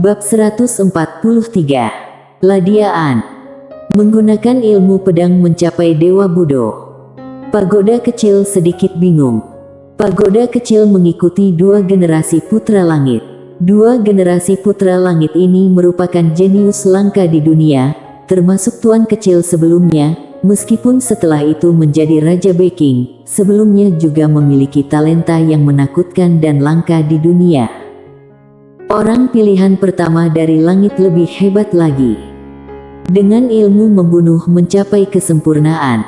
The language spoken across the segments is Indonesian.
Bab 143. Ladiaan. Menggunakan ilmu pedang mencapai Dewa Budo. Pagoda kecil sedikit bingung. Pagoda kecil mengikuti dua generasi putra langit. Dua generasi putra langit ini merupakan jenius langka di dunia, termasuk tuan kecil sebelumnya, meskipun setelah itu menjadi Raja Beking, sebelumnya juga memiliki talenta yang menakutkan dan langka di dunia. Orang pilihan pertama dari langit lebih hebat lagi. Dengan ilmu membunuh mencapai kesempurnaan.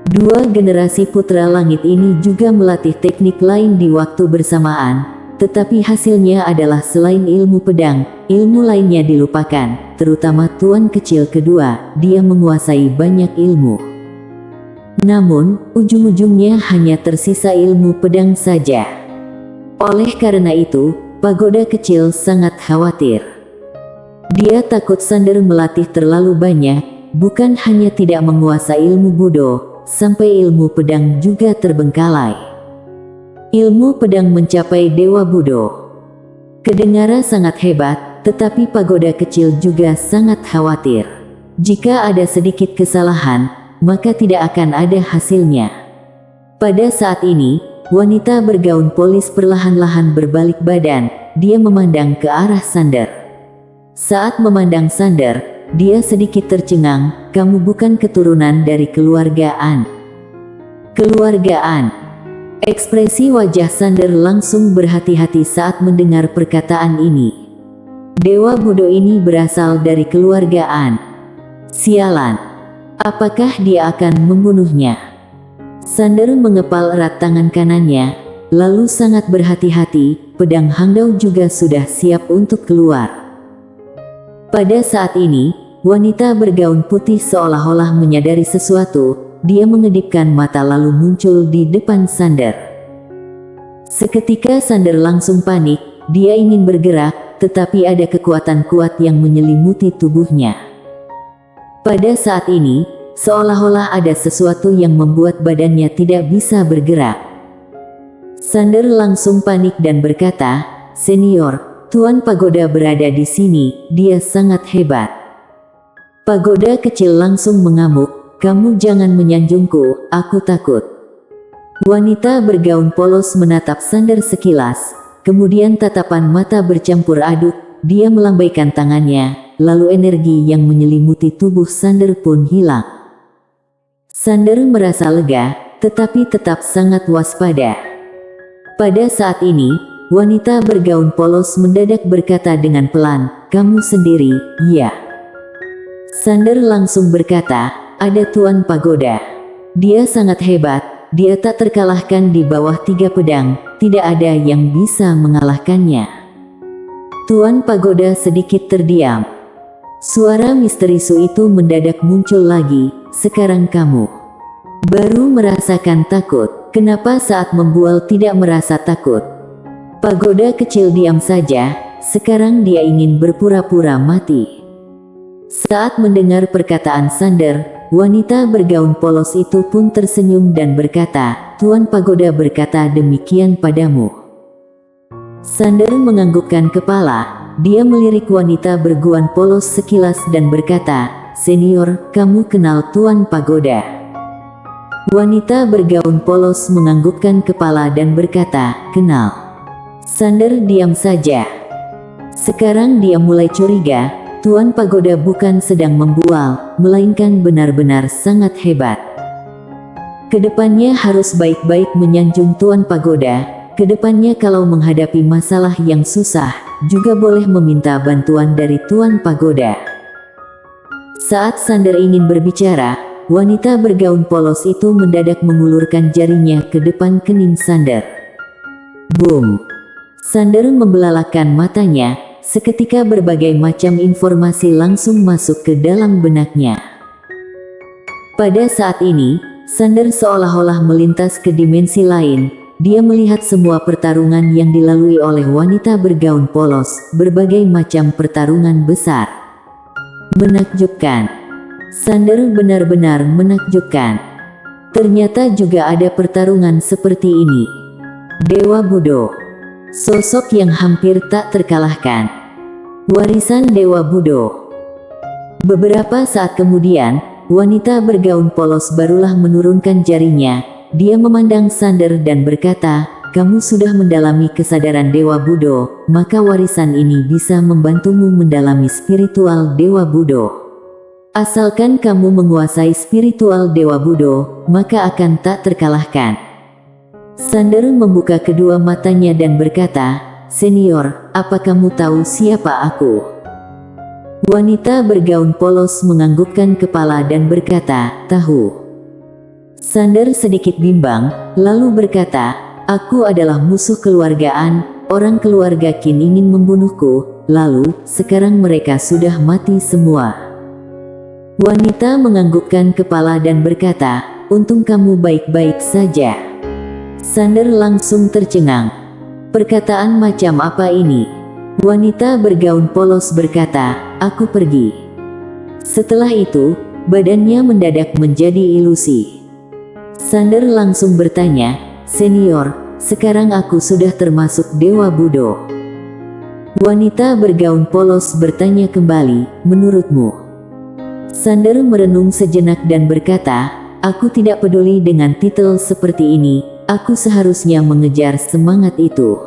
Dua generasi putra langit ini juga melatih teknik lain di waktu bersamaan, tetapi hasilnya adalah selain ilmu pedang, ilmu lainnya dilupakan, terutama tuan kecil kedua, dia menguasai banyak ilmu. Namun, ujung-ujungnya hanya tersisa ilmu pedang saja. Oleh karena itu, pagoda kecil sangat khawatir. Dia takut Sander melatih terlalu banyak, bukan hanya tidak menguasai ilmu Budo, sampai ilmu pedang juga terbengkalai. Ilmu pedang mencapai Dewa Budo. Kedengaran sangat hebat, tetapi pagoda kecil juga sangat khawatir. Jika ada sedikit kesalahan, maka tidak akan ada hasilnya. Pada saat ini, wanita bergaun polis perlahan-lahan berbalik badan, dia memandang ke arah Sander. Saat memandang Sander, dia sedikit tercengang, kamu bukan keturunan dari keluarga An. Keluarga An. Ekspresi wajah Sander langsung berhati-hati saat mendengar perkataan ini. Dewa Budo ini berasal dari keluarga An. Sialan. Apakah dia akan membunuhnya? Sander mengepal erat tangan kanannya, lalu sangat berhati-hati, pedang Hangdao juga sudah siap untuk keluar. Pada saat ini, wanita bergaun putih seolah-olah menyadari sesuatu, dia mengedipkan mata lalu muncul di depan Sander. Seketika Sander langsung panik, dia ingin bergerak, tetapi ada kekuatan kuat yang menyelimuti tubuhnya. Pada saat ini, seolah-olah ada sesuatu yang membuat badannya tidak bisa bergerak. Sander langsung panik dan berkata, "Senior, Tuan Pagoda berada di sini, dia sangat hebat." Pagoda kecil langsung mengamuk, "Kamu jangan menyanjungku, aku takut." Wanita bergaun polos menatap Sander sekilas, kemudian tatapan mata bercampur aduk, dia melambaikan tangannya, lalu energi yang menyelimuti tubuh Sander pun hilang. Sander merasa lega, tetapi tetap sangat waspada. Pada saat ini, wanita bergaun polos mendadak berkata dengan pelan, "Kamu sendiri, ya?" Sander langsung berkata, "Ada Tuan Pagoda. Dia sangat hebat, dia tak terkalahkan di bawah 3 pedang, tidak ada yang bisa mengalahkannya." Tuan Pagoda sedikit terdiam. Suara misterius itu mendadak muncul lagi, "Sekarang kamu baru merasakan takut, kenapa saat membual tidak merasa takut?" Pagoda kecil diam saja, sekarang dia ingin berpura-pura mati. Saat mendengar perkataan Sander, wanita bergaun polos itu pun tersenyum dan berkata, "Tuan Pagoda berkata demikian padamu." Sander menganggukkan kepala. Dia melirik wanita bergaun polos sekilas dan berkata, "Senior, kamu kenal Tuan Pagoda?" Wanita bergaun polos menganggukkan kepala dan berkata, "Kenal." Sander diam saja. Sekarang dia mulai curiga, Tuan Pagoda bukan sedang membual, melainkan benar-benar sangat hebat. Kedepannya harus baik-baik menyanjung Tuan Pagoda, kedepannya kalau menghadapi masalah yang susah, juga boleh meminta bantuan dari Tuan Pagoda. Saat Sander ingin berbicara, wanita bergaun polos itu mendadak mengulurkan jarinya ke depan kening Sander. Boom! Sander membelalakkan matanya, seketika berbagai macam informasi langsung masuk ke dalam benaknya. Pada saat ini, Sander seolah-olah melintas ke dimensi lain. Dia melihat semua pertarungan yang dilalui oleh wanita bergaun polos, berbagai macam pertarungan besar. Menakjubkan. Sander benar-benar menakjubkan. Ternyata juga ada pertarungan seperti ini. Dewa Budo. Sosok yang hampir tak terkalahkan. Warisan Dewa Budo. Beberapa saat kemudian, wanita bergaun polos barulah menurunkan jarinya. Dia memandang Sander dan berkata, "Kamu sudah mendalami kesadaran Dewa Budo, maka warisan ini bisa membantumu mendalami spiritual Dewa Budo. Asalkan kamu menguasai spiritual Dewa Budo, maka akan tak terkalahkan." Sander membuka kedua matanya dan berkata, "Senior, apa kamu tahu siapa aku?" Wanita bergaun polos menganggukkan kepala dan berkata, "Tahu." Sander sedikit bimbang, lalu berkata, "Aku adalah musuh keluargaan, orang keluarga Qin ingin membunuhku, lalu, sekarang mereka sudah mati semua." Wanita menganggukkan kepala dan berkata, "Untung kamu baik-baik saja." Sander langsung tercengang. Perkataan macam apa ini? Wanita bergaun polos berkata, "Aku pergi." Setelah itu, badannya mendadak menjadi ilusi. Sander langsung bertanya, "Senior, sekarang aku sudah termasuk Dewa Budo." Wanita bergaun polos bertanya kembali, "Menurutmu?" Sander merenung sejenak dan berkata, "Aku tidak peduli dengan titel seperti ini. Aku seharusnya mengejar semangat itu."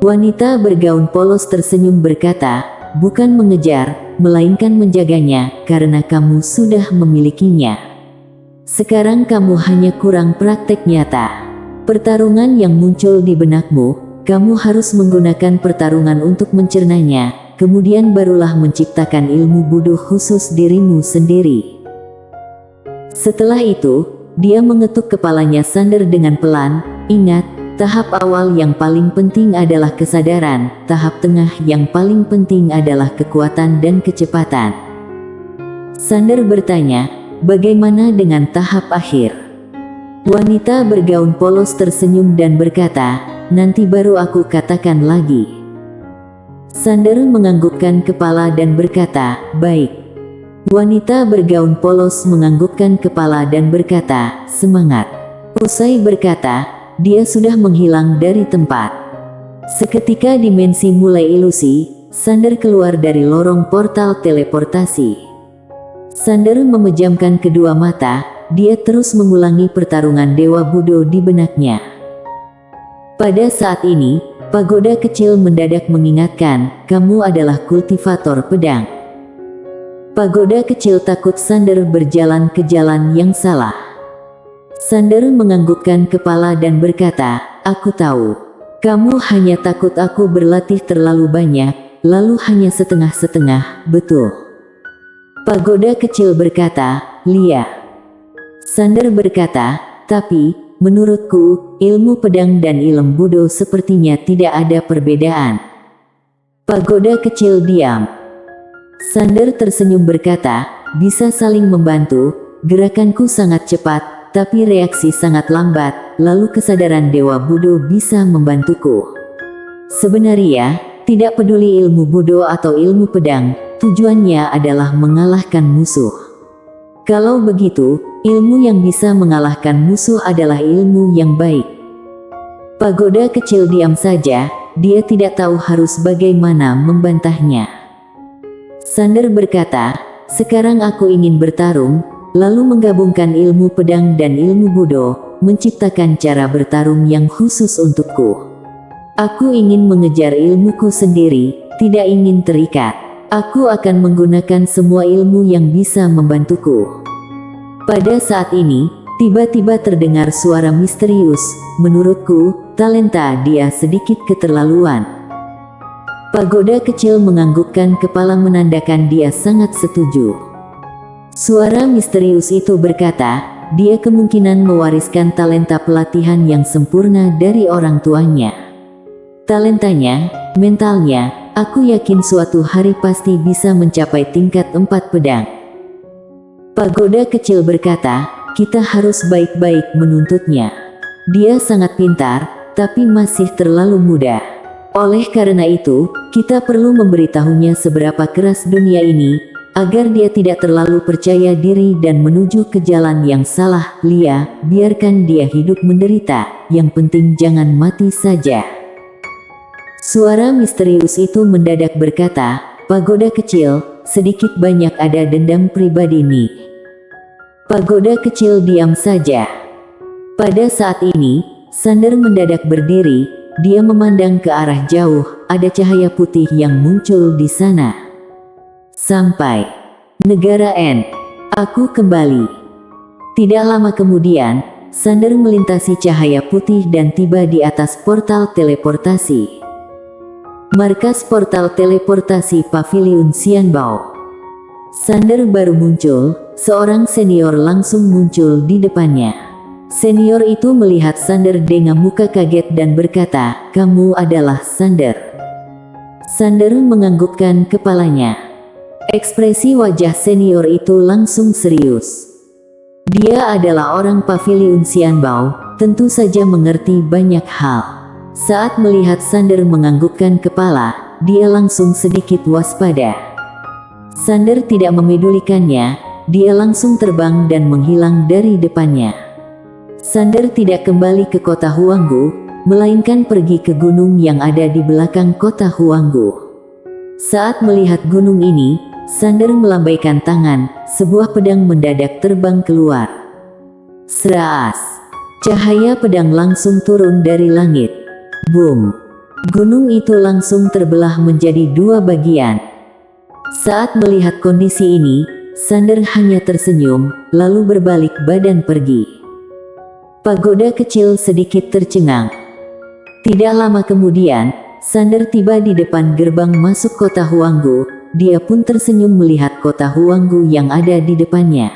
Wanita bergaun polos tersenyum berkata, "Bukan mengejar, melainkan menjaganya, karena kamu sudah memilikinya. Sekarang kamu hanya kurang praktek nyata. Pertarungan yang muncul di benakmu, kamu harus menggunakan pertarungan untuk mencernanya, kemudian barulah menciptakan ilmu budo khusus dirimu sendiri." Setelah itu, dia mengetuk kepalanya Sander dengan pelan, "Ingat, tahap awal yang paling penting adalah kesadaran, tahap tengah yang paling penting adalah kekuatan dan kecepatan." Sander bertanya, "Bagaimana dengan tahap akhir?" Wanita bergaun polos tersenyum dan berkata, "Nanti baru aku katakan lagi." Sander menganggukkan kepala dan berkata, "Baik." Wanita bergaun polos menganggukkan kepala dan berkata, "Semangat." Usai berkata, dia sudah menghilang dari tempat. Seketika dimensi mulai ilusi, Sander keluar dari lorong portal teleportasi. Sander memejamkan kedua mata, dia terus mengulangi pertarungan Dewa Budo di benaknya. Pada saat ini, pagoda kecil mendadak mengingatkan, "Kamu adalah kultivator pedang." Pagoda kecil takut Sander berjalan ke jalan yang salah. Sander menganggukkan kepala dan berkata, "Aku tahu. Kamu hanya takut aku berlatih terlalu banyak, lalu hanya setengah-setengah, betul?" Pagoda kecil berkata, "Lia." Sander berkata, "Tapi, menurutku, ilmu pedang dan ilmu budo sepertinya tidak ada perbedaan." Pagoda kecil diam. Sander tersenyum berkata, "Bisa saling membantu, gerakanku sangat cepat, tapi reaksi sangat lambat, lalu kesadaran Dewa Budo bisa membantuku. Sebenarnya, tidak peduli ilmu budo atau ilmu pedang, tujuannya adalah mengalahkan musuh. Kalau begitu, ilmu yang bisa mengalahkan musuh adalah ilmu yang baik." Pagoda kecil diam saja, dia tidak tahu harus bagaimana membantahnya. Sander berkata, "Sekarang aku ingin bertarung, lalu menggabungkan ilmu pedang dan ilmu budo, menciptakan cara bertarung yang khusus untukku. Aku ingin mengejar ilmuku sendiri, tidak ingin terikat. Aku akan menggunakan semua ilmu yang bisa membantuku." Pada saat ini, tiba-tiba terdengar suara misterius, "Menurutku, talenta dia sedikit keterlaluan." Pagoda kecil menganggukkan kepala menandakan dia sangat setuju. Suara misterius itu berkata, dia kemungkinan mewariskan talenta pelatihan yang sempurna dari orang tuanya. Talentanya, mentalnya, aku yakin suatu hari pasti bisa mencapai tingkat 4 pedang. Pagoda kecil berkata, "Kita harus baik-baik menuntutnya. Dia sangat pintar, tapi masih terlalu muda. Oleh karena itu, kita perlu memberitahunya seberapa keras dunia ini, agar dia tidak terlalu percaya diri dan menuju ke jalan yang salah." "Lia, biarkan dia hidup menderita, yang penting jangan mati saja." Suara misterius itu mendadak berkata, "Pagoda kecil, sedikit banyak ada dendam pribadi nih." Pagoda kecil diam saja. Pada saat ini, Sander mendadak berdiri, dia memandang ke arah jauh, ada cahaya putih yang muncul di sana. Sampai negara N. Aku kembali. Tidak lama kemudian, Sander melintasi cahaya putih dan tiba di atas portal teleportasi. Markas portal teleportasi Paviliun Xianbao. Sander baru muncul, seorang senior langsung muncul di depannya. Senior itu melihat Sander dengan muka kaget dan berkata, "Kamu adalah Sander." Sander menganggukkan kepalanya. Ekspresi wajah senior itu langsung serius. Dia adalah orang Paviliun Xianbao, tentu saja mengerti banyak hal. Saat melihat Sander menganggukkan kepala, dia langsung sedikit waspada. Sander tidak memedulikannya, dia langsung terbang dan menghilang dari depannya. Sander tidak kembali ke kota Huanggu, melainkan pergi ke gunung yang ada di belakang kota Huanggu. Saat melihat gunung ini, Sander melambaikan tangan, sebuah pedang mendadak terbang keluar. Seraas! Cahaya pedang langsung turun dari langit. Boom! Gunung itu langsung terbelah menjadi dua bagian. Saat melihat kondisi ini, Sander hanya tersenyum, lalu berbalik badan pergi. Pagoda kecil sedikit tercengang. Tidak lama kemudian, Sander tiba di depan gerbang masuk kota Huanggu. Dia pun tersenyum melihat kota Huanggu yang ada di depannya.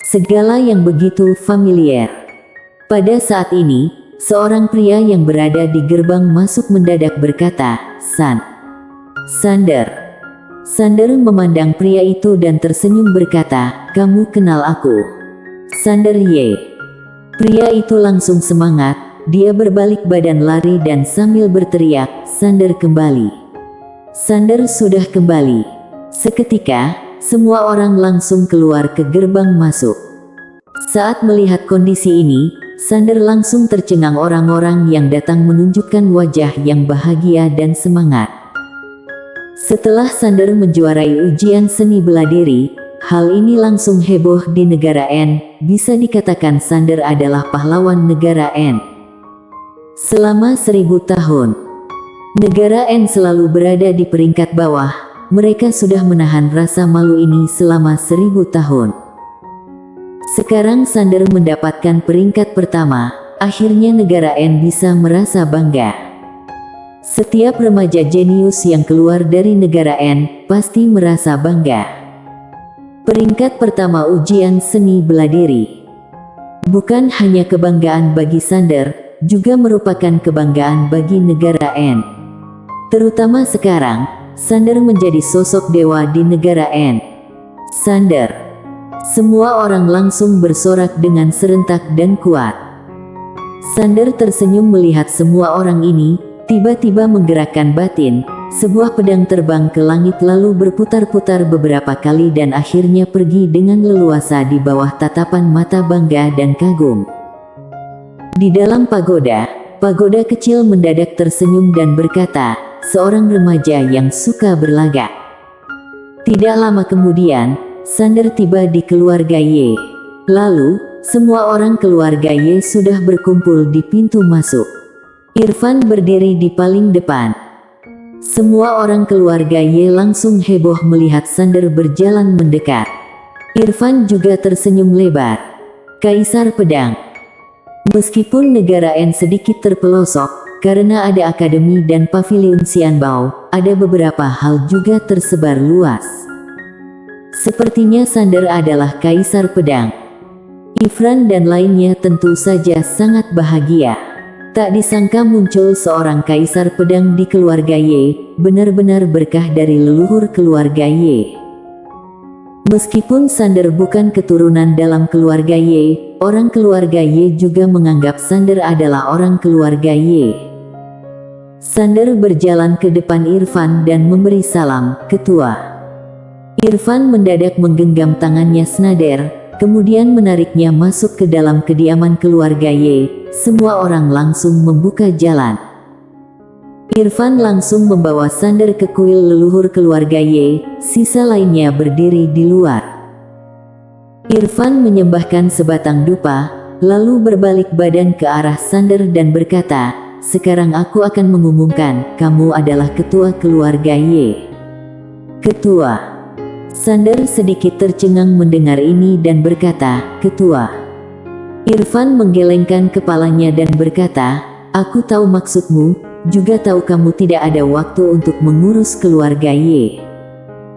Segala yang begitu familiar. Pada saat ini, seorang pria yang berada di gerbang masuk mendadak berkata, Sander. Sander memandang pria itu dan tersenyum berkata, "Kamu kenal aku?" Sander ye. Pria itu langsung semangat, dia berbalik badan lari dan sambil berteriak, "Sander kembali. Sander sudah kembali." Seketika, semua orang langsung keluar ke gerbang masuk. Saat melihat kondisi ini, Sander langsung tercengang. Orang-orang yang datang menunjukkan wajah yang bahagia dan semangat. Setelah Sander menjuarai ujian seni bela diri, hal ini langsung heboh di negara N. Bisa dikatakan Sander adalah pahlawan negara N. Selama 1000 tahun, negara N selalu berada di peringkat bawah. Mereka sudah menahan rasa malu ini selama 1000 tahun. Sekarang Sander mendapatkan peringkat pertama, akhirnya negara N bisa merasa bangga. Setiap remaja jenius yang keluar dari negara N, pasti merasa bangga. Peringkat pertama ujian seni bela diri. Bukan hanya kebanggaan bagi Sander, juga merupakan kebanggaan bagi negara N. Terutama sekarang, Sander menjadi sosok dewa di negara N. Sander. Semua orang langsung bersorak dengan serentak dan kuat. Sander tersenyum melihat semua orang ini, tiba-tiba menggerakkan batin, sebuah pedang terbang ke langit lalu berputar-putar beberapa kali dan akhirnya pergi dengan leluasa di bawah tatapan mata bangga dan kagum. Di dalam pagoda kecil mendadak tersenyum dan berkata, seorang remaja yang suka berlagak. Tidak lama kemudian, Sander tiba di keluarga Y. Lalu, semua orang keluarga Y sudah berkumpul di pintu masuk. Irfan berdiri di paling depan. Semua orang keluarga Y langsung heboh melihat Sander berjalan mendekat. Irfan juga tersenyum lebar. Kaisar Pedang. Meskipun negara N sedikit terpelosok, karena ada akademi dan paviliun Xianbao, ada beberapa hal juga tersebar luas. Sepertinya Sander adalah Kaisar Pedang. Irfan dan lainnya tentu saja sangat bahagia. Tak disangka muncul seorang Kaisar Pedang di keluarga Y, benar-benar berkah dari leluhur keluarga Y. Meskipun Sander bukan keturunan dalam keluarga Y, orang keluarga Y juga menganggap Sander adalah orang keluarga Y. Sander berjalan ke depan Irfan dan memberi salam, "Ketua." Irfan mendadak menggenggam tangannya Sander, kemudian menariknya masuk ke dalam kediaman keluarga Y. Semua orang langsung membuka jalan. Irfan langsung membawa Sander ke kuil leluhur keluarga Y, sisa lainnya berdiri di luar. Irfan menyembahkan sebatang dupa, lalu berbalik badan ke arah Sander dan berkata, "Sekarang aku akan mengumumkan, kamu adalah ketua keluarga Y." "Ketua?" Sander sedikit tercengang mendengar ini dan berkata, "Ketua." Irfan menggelengkan kepalanya dan berkata, "Aku tahu maksudmu, juga tahu kamu tidak ada waktu untuk mengurus keluarga Y.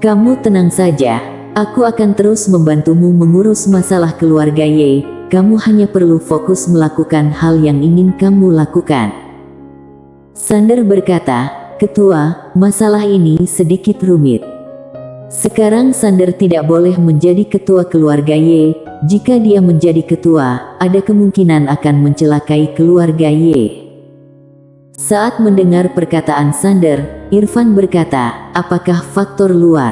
Kamu tenang saja, aku akan terus membantumu mengurus masalah keluarga Y, kamu hanya perlu fokus melakukan hal yang ingin kamu lakukan." Sander berkata, "Ketua, masalah ini sedikit rumit. Sekarang Sander tidak boleh menjadi ketua keluarga Y, jika dia menjadi ketua, ada kemungkinan akan mencelakai keluarga Y." Saat mendengar perkataan Sander, Irfan berkata, "Apakah faktor luar?"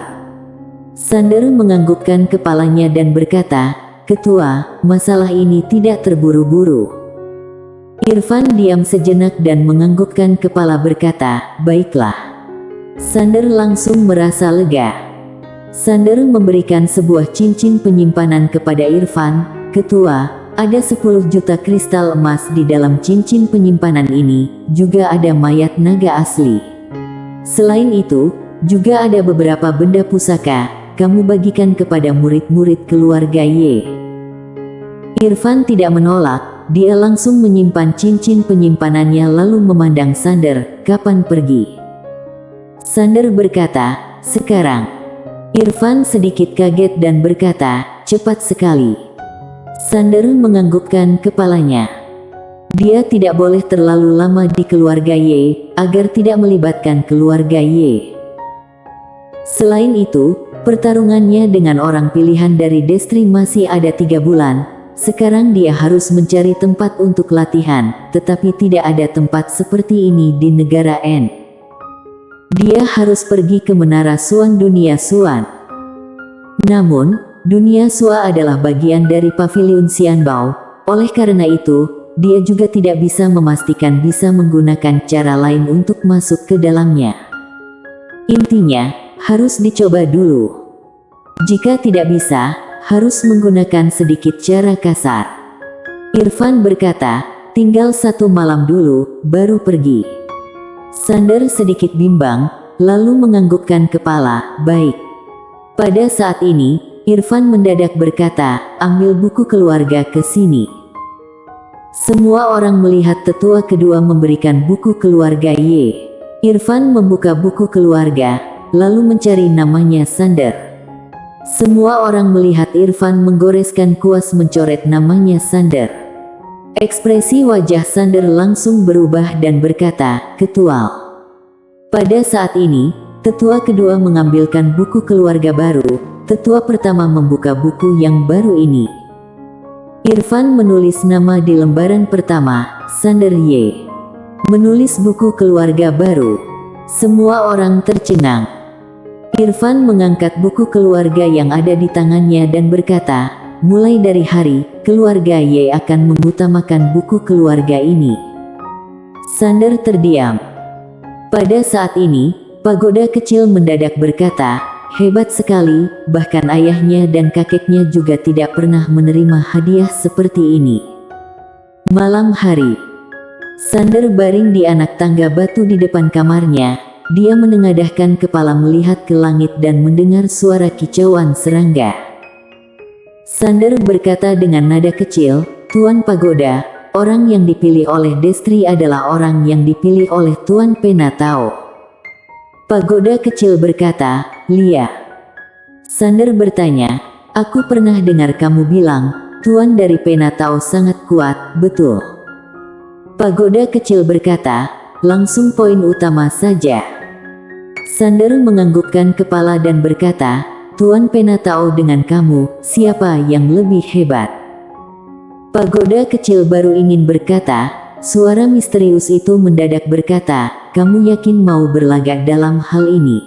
Sander menganggukkan kepalanya dan berkata, "Ketua, masalah ini tidak terburu-buru." Irfan diam sejenak dan menganggukkan kepala berkata, "Baiklah." Sander langsung merasa lega. Sander memberikan sebuah cincin penyimpanan kepada Irfan. "Ketua, ada 10 juta kristal emas di dalam cincin penyimpanan ini, juga ada mayat naga asli. Selain itu, juga ada beberapa benda pusaka, kamu bagikan kepada murid-murid keluarga Y." Irfan tidak menolak, dia langsung menyimpan cincin penyimpanannya lalu memandang Sander, "Kapan pergi?" Sander berkata, "Sekarang." Irfan sedikit kaget dan berkata, "Cepat sekali." Sander menganggukkan kepalanya. Dia tidak boleh terlalu lama di keluarga Y, agar tidak melibatkan keluarga Y. Selain itu, pertarungannya dengan orang pilihan dari Destri masih ada 3 bulan. Sekarang dia harus mencari tempat untuk latihan, tetapi tidak ada tempat seperti ini di negara N. Dia harus pergi ke Menara Suan Dunia Suan. Namun, Dunia Sua adalah bagian dari Paviliun Xianbao, oleh karena itu, dia juga tidak bisa memastikan bisa menggunakan cara lain untuk masuk ke dalamnya. Intinya, harus dicoba dulu. Jika tidak bisa, harus menggunakan sedikit cara kasar. Irfan berkata, "Tinggal 1 malam dulu, baru pergi." Sander sedikit bimbang, lalu menganggukkan kepala, "Baik." Pada saat ini, Irfan mendadak berkata, "Ambil buku keluarga ke sini." Semua orang melihat tetua kedua memberikan buku keluarga Y. Irfan membuka buku keluarga, lalu mencari namanya Sander. Semua orang melihat Irfan menggoreskan kuas mencoret namanya Sander. Ekspresi wajah Sander langsung berubah dan berkata, "Ketua." Pada saat ini, tetua kedua mengambilkan buku keluarga baru. Tetua pertama membuka buku yang baru ini. Irfan menulis nama di lembaran pertama, Sander Y. Menulis buku keluarga baru. Semua orang tercengang. Irfan mengangkat buku keluarga yang ada di tangannya dan berkata, "Mulai dari hari, keluarga Y akan mengutamakan buku keluarga ini." Sander terdiam. Pada saat ini, pagoda kecil mendadak berkata, "Hebat sekali, bahkan ayahnya dan kakeknya juga tidak pernah menerima hadiah seperti ini." Malam hari, Sander baring di anak tangga batu di depan kamarnya. Dia menengadahkan kepala melihat ke langit dan mendengar suara kicauan serangga. Sander berkata dengan nada kecil, "Tuan Pagoda, orang yang dipilih oleh Destri adalah orang yang dipilih oleh Tuan Penatao." Pagoda kecil berkata, "Lia." Sander bertanya, "Aku pernah dengar kamu bilang, Tuan dari Penatao sangat kuat, betul?" Pagoda kecil berkata, "Langsung poin utama saja." Sander menganggukkan kepala dan berkata, "Tuan Penatao dengan kamu, siapa yang lebih hebat?" Pagoda kecil baru ingin berkata, suara misterius itu mendadak berkata, "Kamu yakin mau berlagak dalam hal ini?"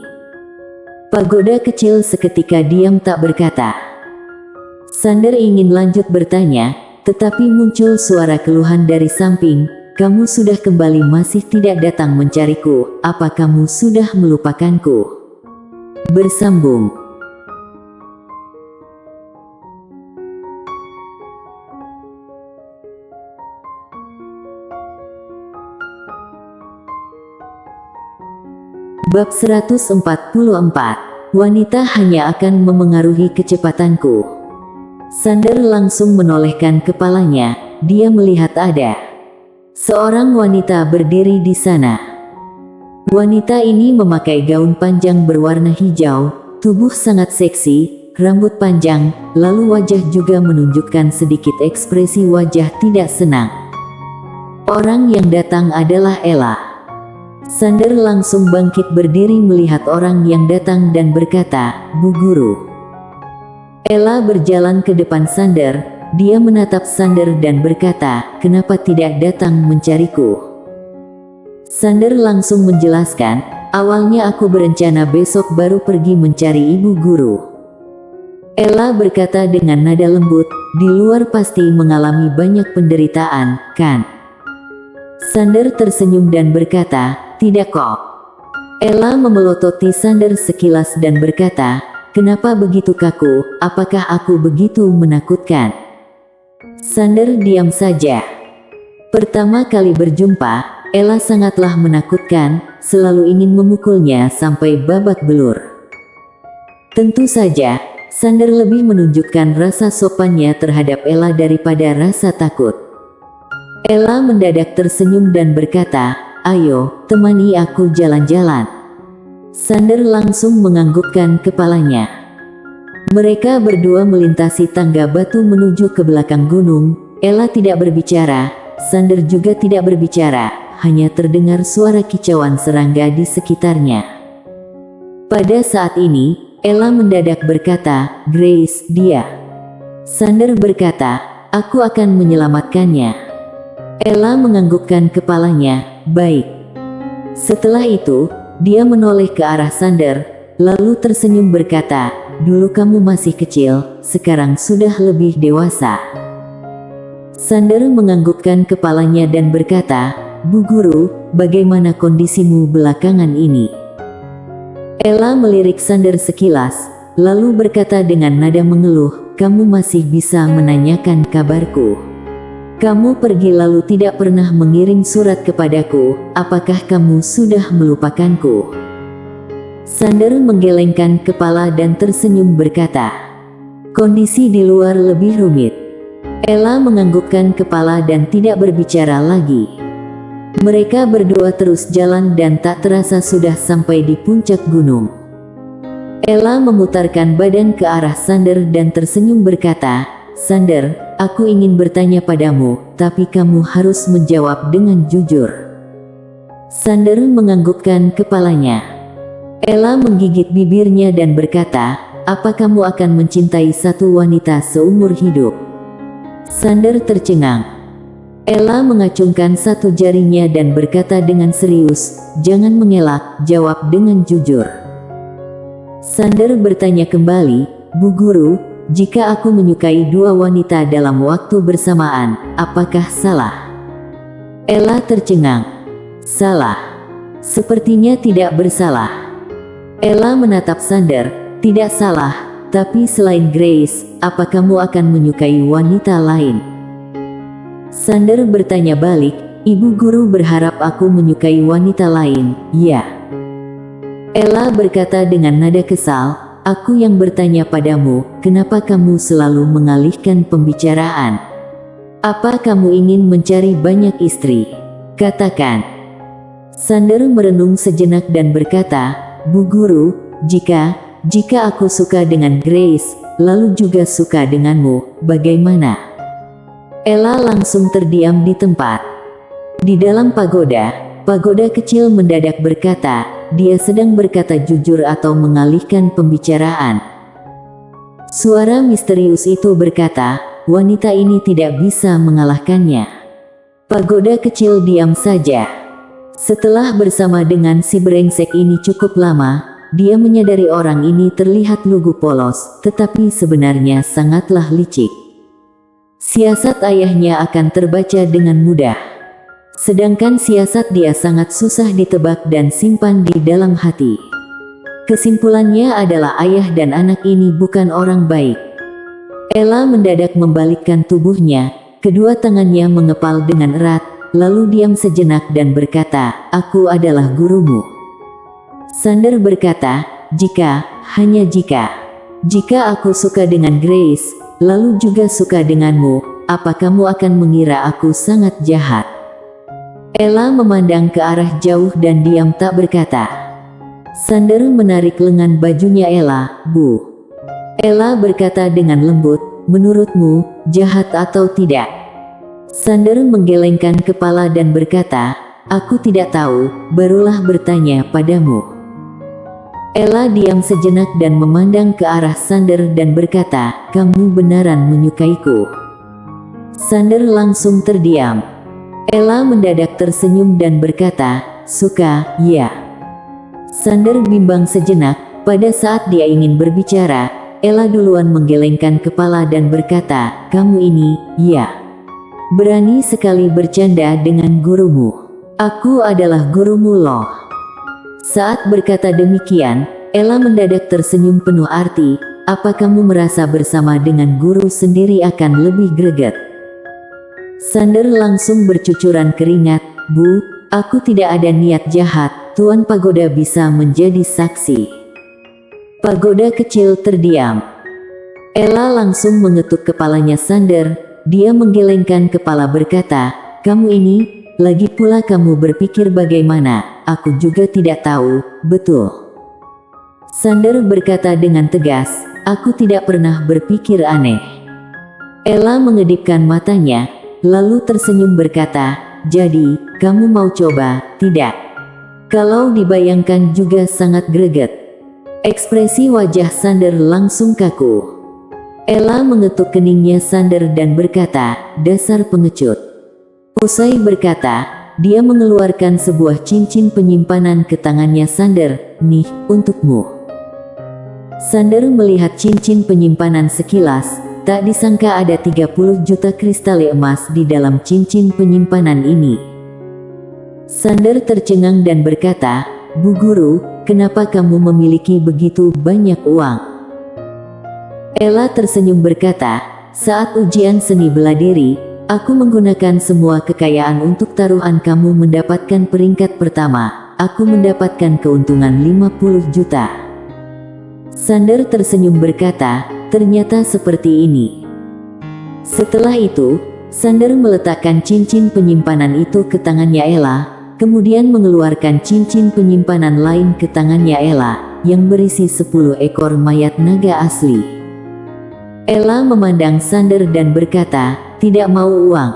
Pagoda kecil seketika diam tak berkata. Sander ingin lanjut bertanya, tetapi muncul suara keluhan dari samping, kamu sudah kembali masih tidak datang mencariku, apa kamu sudah melupakanku? Bersambung. Bab 144. Wanita hanya akan memengaruhi kecepatanku. Sander langsung menolehkan kepalanya. Dia melihat ada seorang wanita berdiri di sana. Wanita ini memakai gaun panjang berwarna hijau, tubuh sangat seksi, rambut panjang, lalu wajah juga menunjukkan sedikit ekspresi wajah tidak senang. Orang yang datang adalah Ella. Sander langsung bangkit berdiri melihat orang yang datang dan berkata, "Bu Guru." Ella berjalan ke depan Sander, dia menatap Sander dan berkata, "Kenapa tidak datang mencariku?" Sander langsung menjelaskan, "Awalnya aku berencana besok baru pergi mencari Ibu Guru." Ella berkata dengan nada lembut, "Di luar pasti mengalami banyak penderitaan, kan?" Sander tersenyum dan berkata, "Tidak kok." Ella memelototi Sander sekilas dan berkata, "Kenapa begitu kaku? Apakah aku begitu menakutkan?" Sander diam saja. Pertama kali berjumpa, Ella sangatlah menakutkan, selalu ingin memukulnya sampai babak belur. Tentu saja, Sander lebih menunjukkan rasa sopannya terhadap Ella daripada rasa takut. Ella mendadak tersenyum dan berkata, "Ayo, temani aku jalan-jalan." Sander langsung menganggukkan kepalanya. Mereka berdua melintasi tangga batu menuju ke belakang gunung. Ella tidak berbicara, Sander juga tidak berbicara, hanya terdengar suara kicauan serangga di sekitarnya. Pada saat ini, Ella mendadak berkata, "Grace, dia." Sander berkata, "Aku akan menyelamatkannya." Ella menganggukkan kepalanya, "Baik." Setelah itu, dia menoleh ke arah Sander, lalu tersenyum berkata, "Dulu kamu masih kecil, sekarang sudah lebih dewasa." Sander menganggukkan kepalanya dan berkata, "Bu Guru, bagaimana kondisimu belakangan ini?" Ella melirik Sander sekilas, lalu berkata dengan nada mengeluh, "Kamu masih bisa menanyakan kabarku? Kamu pergi lalu tidak pernah mengirim surat kepadaku, apakah kamu sudah melupakanku?" Sander menggelengkan kepala dan tersenyum berkata, "Kondisi di luar lebih rumit." Ella menganggukkan kepala dan tidak berbicara lagi. Mereka berdua terus jalan dan tak terasa sudah sampai di puncak gunung. Ella memutarkan badan ke arah Sander dan tersenyum berkata, "Sander, aku ingin bertanya padamu, tapi kamu harus menjawab dengan jujur." Sander menganggukkan kepalanya. Ella menggigit bibirnya dan berkata, "Apa kamu akan mencintai satu wanita seumur hidup?" Sander tercengang. Ella mengacungkan satu jarinya dan berkata dengan serius, "Jangan mengelak, jawab dengan jujur." Sander bertanya kembali, "Bu Guru, jika aku menyukai dua wanita dalam waktu bersamaan, apakah salah?" Ella tercengang. "Salah? Sepertinya tidak bersalah." Ella menatap Sander, "Tidak salah, tapi selain Grace, apa kamu akan menyukai wanita lain?" Sander bertanya balik, "Ibu Guru berharap aku menyukai wanita lain, ya?" Ella berkata dengan nada kesal, "Aku yang bertanya padamu, kenapa kamu selalu mengalihkan pembicaraan? Apa kamu ingin mencari banyak istri? Katakan." Sander merenung sejenak dan berkata, "Bu Guru, jika aku suka dengan Grace, lalu juga suka denganmu, bagaimana?" Ella langsung terdiam di tempat. Di dalam pagoda kecil mendadak berkata, dia sedang berkata jujur atau mengalihkan pembicaraan. Suara misterius itu berkata, wanita ini tidak bisa mengalahkannya. Pagoda kecil diam saja. Setelah bersama dengan si brengsek ini cukup lama, dia menyadari orang ini terlihat lugu polos, tetapi sebenarnya sangatlah licik. Siasat ayahnya akan terbaca dengan mudah. Sedangkan siasat dia sangat susah ditebak dan simpan di dalam hati. Kesimpulannya adalah ayah dan anak ini bukan orang baik. Ella mendadak membalikkan tubuhnya, kedua tangannya mengepal dengan erat, lalu diam sejenak dan berkata, "Aku adalah gurumu." Xander berkata, hanya jika aku suka dengan Grace, lalu juga suka denganmu, apa kamu akan mengira aku sangat jahat?" Ella memandang ke arah jauh dan diam tak berkata. Xander menarik lengan bajunya Ella, "Bu." Ella berkata dengan lembut, "Menurutmu, jahat atau tidak?" Xander menggelengkan kepala dan berkata, "Aku tidak tahu, barulah bertanya padamu." Ella diam sejenak dan memandang ke arah Xander dan berkata, "Kamu benaran menyukaiku?" Xander langsung terdiam. Ella mendadak tersenyum dan berkata, "Suka, ya." Xander bimbang sejenak. Pada saat dia ingin berbicara, Ella duluan menggelengkan kepala dan berkata, "Kamu ini, ya, berani sekali bercanda dengan gurumu. Aku adalah gurumu loh." Saat berkata demikian, Ella mendadak tersenyum penuh arti. "Apa kamu merasa bersama dengan guru sendiri akan lebih greget?" Xander langsung bercucuran keringat. "Bu, aku tidak ada niat jahat, Tuan Pagoda bisa menjadi saksi." Pagoda kecil terdiam. Ella langsung mengetuk kepalanya Xander. Dia menggelengkan kepala berkata, "Kamu ini, lagi pula kamu berpikir bagaimana, aku juga tidak tahu, betul?" Xander berkata dengan tegas, "Aku tidak pernah berpikir aneh." Ella mengedipkan matanya, lalu tersenyum berkata, "Jadi, kamu mau coba, tidak?" Kalau dibayangkan juga sangat greget. Ekspresi wajah Xander langsung kaku. Ella mengetuk keningnya Xander dan berkata, "Dasar pengecut." Usai berkata, dia mengeluarkan sebuah cincin penyimpanan ke tangannya Xander. "Nih, untukmu." Xander melihat cincin penyimpanan sekilas, tak disangka ada 30 juta kristal emas di dalam cincin penyimpanan ini. Xander tercengang dan berkata, "Bu Guru, kenapa kamu memiliki begitu banyak uang?" Ella tersenyum berkata, "Saat ujian seni bela diri, aku menggunakan semua kekayaan untuk taruhan kamu mendapatkan peringkat pertama. Aku mendapatkan keuntungan 50 juta. Xander tersenyum berkata, "Ternyata seperti ini." Setelah itu, Xander meletakkan cincin penyimpanan itu ke tangannya Ella, kemudian mengeluarkan cincin penyimpanan lain ke tangannya Ella, yang berisi 10 ekor mayat naga asli. Ella memandang Xander dan berkata, "Tidak mau uang?"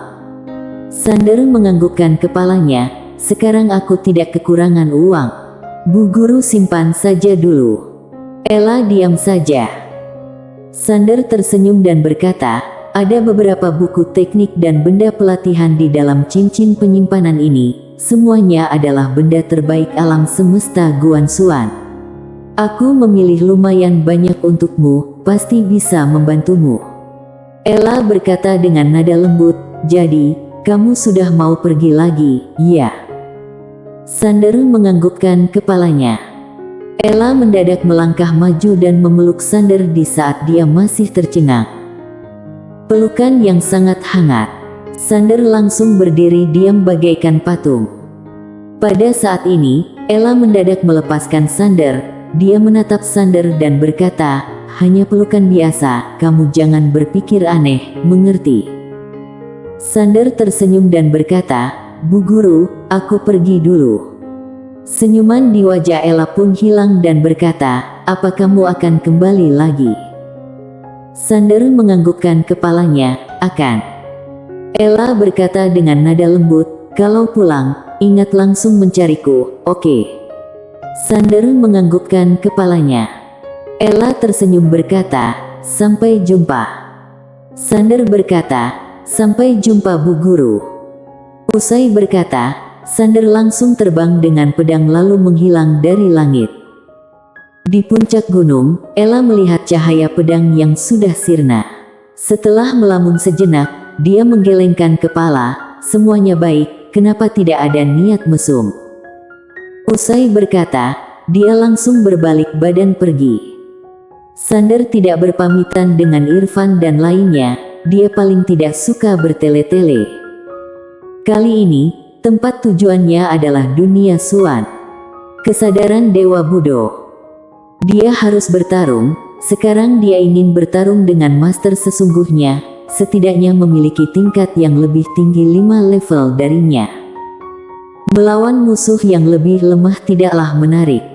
Xander menganggukkan kepalanya, "Sekarang aku tidak kekurangan uang. Bu Guru simpan saja dulu." Ella diam saja. Xander tersenyum dan berkata, "Ada beberapa buku teknik dan benda pelatihan di dalam cincin penyimpanan ini. Semuanya adalah benda terbaik alam semesta Guanxuan. Aku memilih lumayan banyak untukmu, pasti bisa membantumu." Ella berkata dengan nada lembut, "Jadi, kamu sudah mau pergi lagi, ya?" Xander menganggukkan kepalanya. Ella mendadak melangkah maju dan memeluk Xander di saat dia masih tercengang. Pelukan yang sangat hangat. Xander langsung berdiri diam bagaikan patung. Pada saat ini, Ella mendadak melepaskan Xander. Dia menatap Xander dan berkata, "Hanya pelukan biasa, kamu jangan berpikir aneh, mengerti?" Xander tersenyum dan berkata, "Bu Guru, aku pergi dulu." Senyuman di wajah Ella pun hilang dan berkata, "Apa kamu akan kembali lagi?" Xander menganggukkan kepalanya, "Akan." Ella berkata dengan nada lembut, "Kalau pulang, ingat langsung mencariku, oke?" Xander menganggukkan kepalanya. Ella tersenyum berkata, "Sampai jumpa." Xander berkata, "Sampai jumpa Bu Guru." Usai berkata, Xander langsung terbang dengan pedang lalu menghilang dari langit. Di puncak gunung, Ella melihat cahaya pedang yang sudah sirna. Setelah melamun sejenak, dia menggelengkan kepala, "Semuanya baik, kenapa tidak ada niat mesum?" Usai berkata, dia langsung berbalik badan pergi. Sander tidak berpamitan dengan Irfan dan lainnya, dia paling tidak suka bertele-tele. Kali ini, tempat tujuannya adalah dunia Suan. Kesadaran Dewa Budo. Dia harus bertarung, sekarang dia ingin bertarung dengan master sesungguhnya, setidaknya memiliki tingkat yang lebih tinggi 5 level darinya. Melawan musuh yang lebih lemah tidaklah menarik.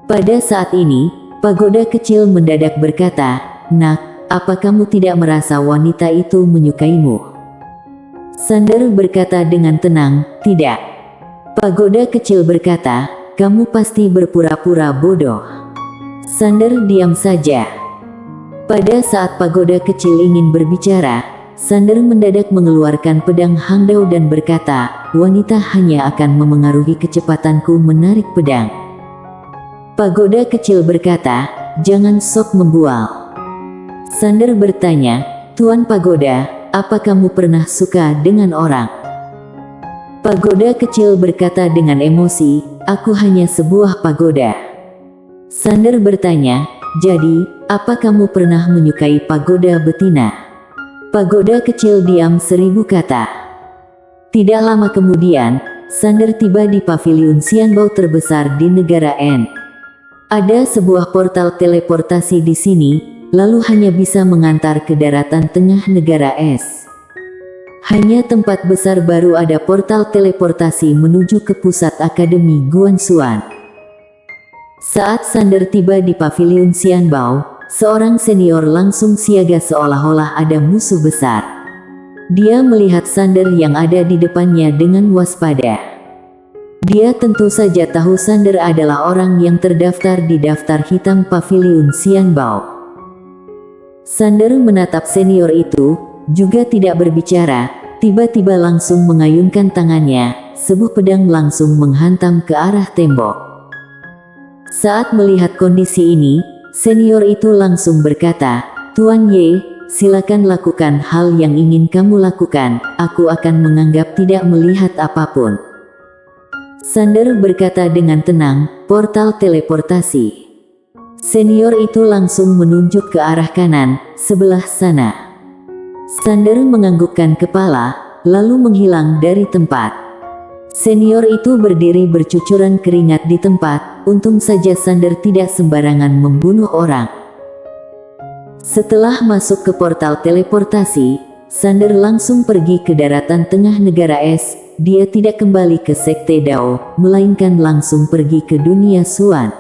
Pada saat ini, pagoda kecil mendadak berkata, "Nak, apa kamu tidak merasa wanita itu menyukaimu?" Sander berkata dengan tenang, "Tidak." Pagoda kecil berkata, "Kamu pasti berpura-pura bodoh." Sander diam saja. Pada saat pagoda kecil ingin berbicara, Sander mendadak mengeluarkan pedang Hangdao dan berkata, "Wanita hanya akan memengaruhi kecepatanku menarik pedang." Pagoda kecil berkata, "Jangan sok membual." Sander bertanya, "Tuan Pagoda, apa kamu pernah suka dengan orang?" Pagoda kecil berkata dengan emosi, "Aku hanya sebuah pagoda." Sander bertanya, "Jadi, apa kamu pernah menyukai pagoda betina?" Pagoda kecil diam 1000 kata. Tidak lama kemudian, Sander tiba di paviliun Xianbao terbesar di negara N. Ada sebuah portal teleportasi di sini, lalu hanya bisa mengantar ke daratan tengah negara es. Hanya tempat besar baru ada portal teleportasi menuju ke pusat Akademi Guanxuan. Saat Sander tiba di paviliun Xianbao, seorang senior langsung siaga seolah-olah ada musuh besar. Dia melihat Sander yang ada di depannya dengan waspada. Dia tentu saja tahu Sander adalah orang yang terdaftar di daftar hitam paviliun Xianbao. Sander menatap senior itu, juga tidak berbicara, tiba-tiba langsung mengayunkan tangannya, sebuah pedang langsung menghantam ke arah tembok. Saat melihat kondisi ini, senior itu langsung berkata, "Tuan Ye, silakan lakukan hal yang ingin kamu lakukan, aku akan menganggap tidak melihat apapun." Sander berkata dengan tenang, "Portal teleportasi." Senior itu langsung menunjuk ke arah kanan, sebelah sana. Sander menganggukkan kepala, lalu menghilang dari tempat. Senior itu berdiri bercucuran keringat di tempat, untung saja Sander tidak sembarangan membunuh orang. Setelah masuk ke portal teleportasi, Sander langsung pergi ke daratan tengah negara es. Dia tidak kembali ke Sekte Dao, melainkan langsung pergi ke dunia Suan.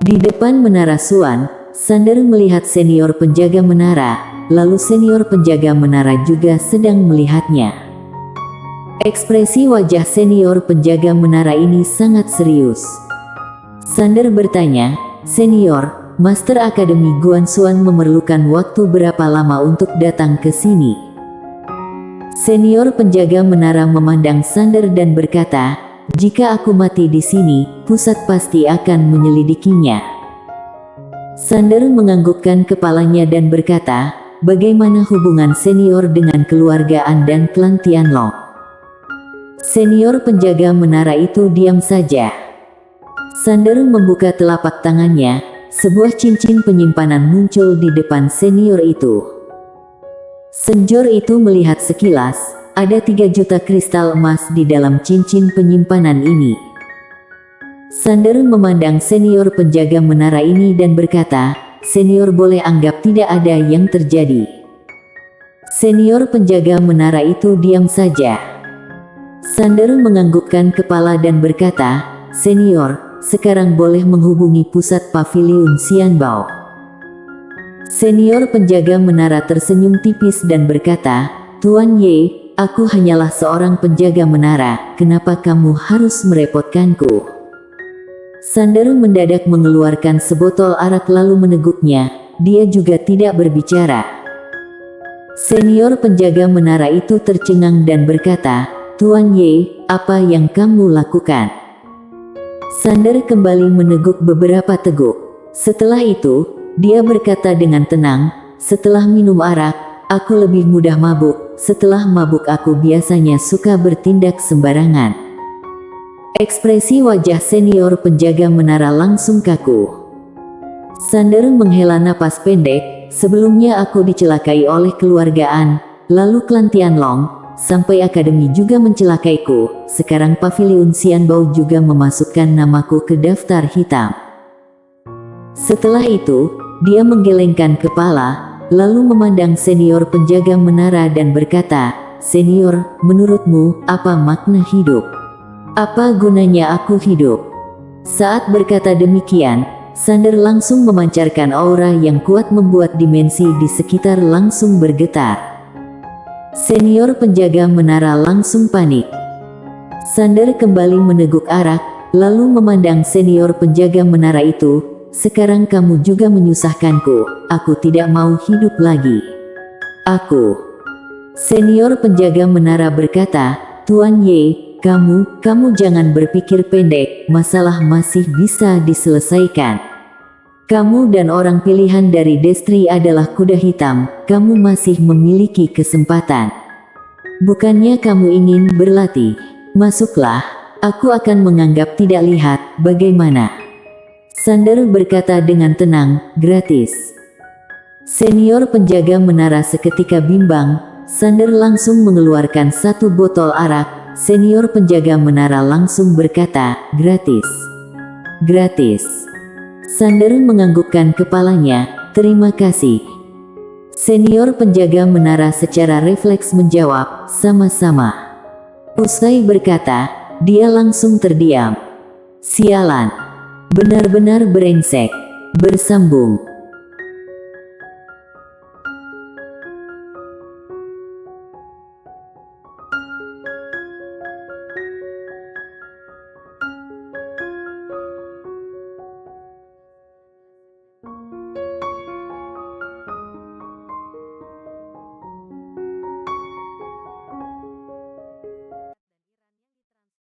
Di depan menara Suan, Sander melihat senior penjaga menara, lalu senior penjaga menara juga sedang melihatnya. Ekspresi wajah senior penjaga menara ini sangat serius. Sander bertanya, "Senior, Master Akademi Guanxuan memerlukan waktu berapa lama untuk datang ke sini?" Senior penjaga menara memandang Sander dan berkata, "Jika aku mati di sini, pusat pasti akan menyelidikinya." Sander menganggukkan kepalanya dan berkata, "Bagaimana hubungan senior dengan keluarga An dan klan Tianlong?" Senior penjaga menara itu diam saja. Sander membuka telapak tangannya, sebuah cincin penyimpanan muncul di depan senior itu. Senior itu melihat sekilas, ada 3 juta kristal emas di dalam cincin penyimpanan ini. Sander memandang senior penjaga menara ini dan berkata, "Senior boleh anggap tidak ada yang terjadi." Senior penjaga menara itu diam saja. Sander menganggukkan kepala dan berkata, "Senior, sekarang boleh menghubungi pusat paviliun Xianbao." Senior penjaga menara tersenyum tipis dan berkata, "Tuan Ye, aku hanyalah seorang penjaga menara, kenapa kamu harus merepotkanku?" Sander mendadak mengeluarkan sebotol arak lalu meneguknya, dia juga tidak berbicara. Senior penjaga menara itu tercengang dan berkata, "Tuan Ye, apa yang kamu lakukan?" Sander kembali meneguk beberapa teguk. Setelah itu, dia berkata dengan tenang, "Setelah minum arak, aku lebih mudah mabuk, setelah mabuk aku biasanya suka bertindak sembarangan. Ekspresi wajah senior penjaga menara langsung kaku. Sander menghela napas pendek. Sebelumnya aku dicelakai oleh keluargaan, lalu Klan Tianlong, sampai akademi juga mencelakaiku. Sekarang Paviliun Xianbao juga memasukkan namaku ke daftar hitam. Setelah itu, dia menggelengkan kepala, lalu memandang senior penjaga menara dan berkata, "Senior, menurutmu, apa makna hidup? Apa gunanya aku hidup?" Saat berkata demikian, Sander langsung memancarkan aura yang kuat membuat dimensi di sekitar langsung bergetar. Senior penjaga menara langsung panik. Sander kembali meneguk arak, lalu memandang senior penjaga menara itu, "Sekarang kamu juga menyusahkanku, aku tidak mau hidup lagi. Aku." Senior penjaga menara berkata, "Tuan Ye, kamu jangan berpikir pendek, masalah masih bisa diselesaikan. Kamu dan orang pilihan dari Destri adalah kuda hitam, kamu masih memiliki kesempatan. Bukannya kamu ingin berlatih? Masuklah, aku akan menganggap tidak lihat, bagaimana?" Sander berkata dengan tenang, "Gratis." Senior penjaga menara seketika bimbang. Sander langsung mengeluarkan satu botol arak. Senior penjaga menara langsung berkata, "Gratis. Gratis." Sander menganggukkan kepalanya, "Terima kasih." Senior penjaga menara secara refleks menjawab, "Sama-sama." Usai berkata, dia langsung terdiam. "Sialan. Benar-benar brengsek." Bersambung.